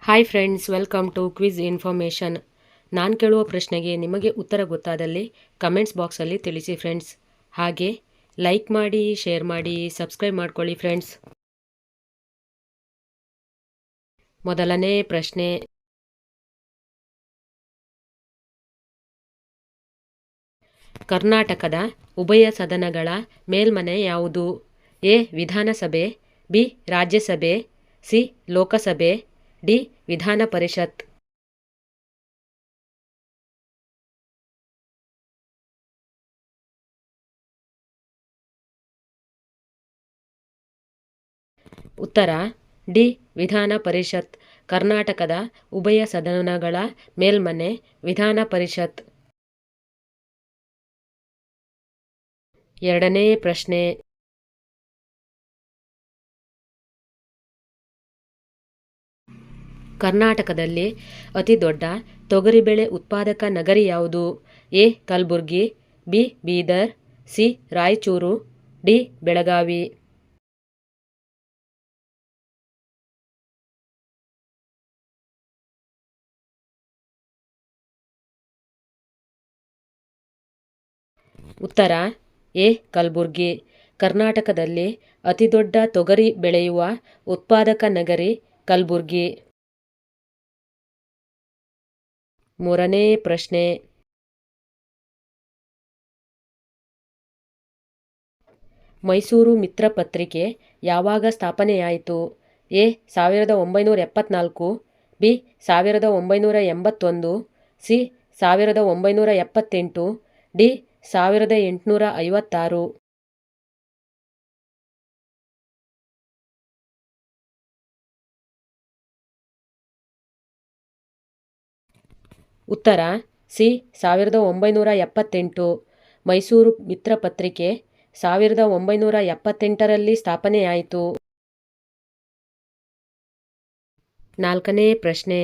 Hi friends, welcome to quiz information. ನಾನು ಕೇಳುವ ಪ್ರಶ್ನೆಗೆ ನಿಮಗೆ ಉತ್ತರ ಗೊತ್ತಾದಲ್ಲಿ ಕಮೆಂಟ್ಸ್ ಬಾಕ್ಸಲ್ಲಿ ತಿಳಿಸಿ ಫ್ರೆಂಡ್ಸ್. ಹಾಗೆ ಲೈಕ್ ಮಾಡಿ, ಶೇರ್ ಮಾಡಿ, ಸಬ್ಸ್ಕ್ರೈಬ್ ಮಾಡ್ಕೊಳ್ಳಿ ಫ್ರೆಂಡ್ಸ್. ಮೊದಲನೇ ಪ್ರಶ್ನೆ, ಕರ್ನಾಟಕದ ಉಭಯ ಸದನಗಳ ಮೇಲ್ಮನೆ ಯಾವುದು? ಎ. ವಿಧಾನಸಭೆ, ಬಿ. ರಾಜ್ಯಸಭೆ, ಸಿ. ಲೋಕಸಭೆ, ಡಿ. ವಿಧಾನ ಪರಿಷತ್. ಉತ್ತರ ಡಿ. ವಿಧಾನ ಪರಿಷತ್. ಕರ್ನಾಟಕದ ಉಭಯ ಸದನಗಳ ಮೇಲ್ಮನೆ ವಿಧಾನ ಪರಿಷತ್. ಎರಡನೇ ಪ್ರಶ್ನೆ, ಕರ್ನಾಟಕದಲ್ಲಿ ಅತಿ ದೊಡ್ಡ ತೊಗರಿಬೇಳೆ ಉತ್ಪಾದಕ ನಗರಿ ಯಾವುದು? A. Kalaburagi, B. Bidar, C. Raichur, D. Belagavi. ಉತ್ತರ ಎ. ಕಲಬುರ್ಗಿ. ಕರ್ನಾಟಕದಲ್ಲಿ ಅತಿ ದೊಡ್ಡ ತೊಗರಿ ಬೆಳೆಯುವ ಉತ್ಪಾದಕ ನಗರಿ ಕಲಬುರ್ಗಿ. ಮೂರನೇ ಪ್ರಶ್ನೆ, ಮೈಸೂರು ಮಿತ್ರ ಪತ್ರಿಕೆ ಯಾವಾಗ ಸ್ಥಾಪನೆಯಾಯಿತು? ಎ. 1974, ಬಿ. 1981, ಸಿ. 1978, ಡಿ. 1856. ಉತ್ತರ ಸಿ. 1978. ಮೈಸೂರು ಮಿತ್ರ ಪತ್ರಿಕೆ 1978ರಲ್ಲಿ ಸ್ಥಾಪನೆಯಾಯಿತು. ನಾಲ್ಕನೇ ಪ್ರಶ್ನೆ,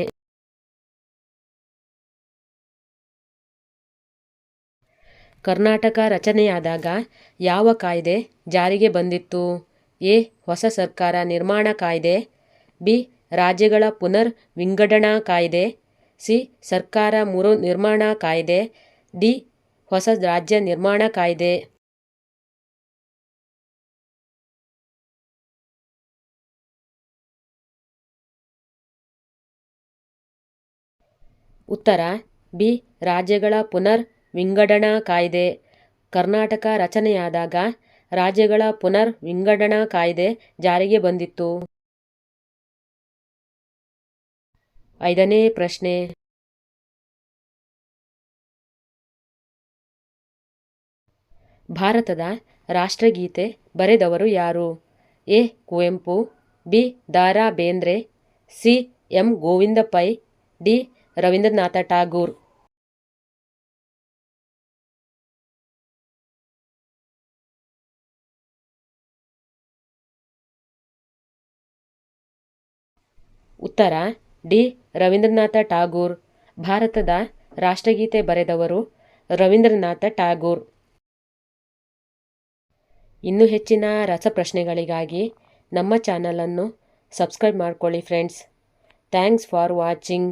ಕರ್ನಾಟಕ ರಚನೆಯಾದಾಗ ಯಾವ ಕಾಯ್ದೆ ಜಾರಿಗೆ ಬಂದಿತ್ತು? ಎ. ಹೊಸ ಸರ್ಕಾರ ನಿರ್ಮಾಣ ಕಾಯ್ದೆ, ಬಿ. ರಾಜ್ಯಗಳ ಪುನರ್ ವಿಂಗಡಣಾ ಕಾಯ್ದೆ, ಸಿ. ಸರ್ಕಾರ ಮರು ನಿರ್ಮಾಣ ಕಾಯ್ದೆ, ಡಿ. ಹೊಸ ರಾಜ್ಯ ನಿರ್ಮಾಣ ಕಾಯ್ದೆ. ಉತ್ತರ ಬಿ. ರಾಜ್ಯಗಳ ಪುನರ್ ವಿಂಗಡಣಾ ಕಾಯ್ದೆ. ಕರ್ನಾಟಕ ರಚನೆಯಾದಾಗ ರಾಜ್ಯಗಳ ಪುನರ್ ವಿಂಗಡಣಾ ಕಾಯ್ದೆ ಜಾರಿಗೆ ಬಂದಿತ್ತು. ಐದನೇ ಪ್ರಶ್ನೆ, ಭಾರತದ ರಾಷ್ಟ್ರಗೀತೆ ಬರೆದವರು ಯಾರು? A. Kuvempu, B. Da. Ra Bendre, C. M. Govinda Pai, D. Rabindranath Tagore. ಉತ್ತರ ಡಿ. ರವೀಂದ್ರನಾಥ ಠಾಗೂರ್. ಭಾರತದ ರಾಷ್ಟ್ರಗೀತೆ ಬರೆದವರು ರವೀಂದ್ರನಾಥ ಠಾಗೂರ್. ಇನ್ನೂ ಹೆಚ್ಚಿನ ರಸಪ್ರಶ್ನೆಗಳಿಗಾಗಿ ನಮ್ಮ ಚಾನಲನ್ನು ಸಬ್ಸ್ಕ್ರೈಬ್ ಮಾಡ್ಕೊಳ್ಳಿ ಫ್ರೆಂಡ್ಸ್. Thanks for watching.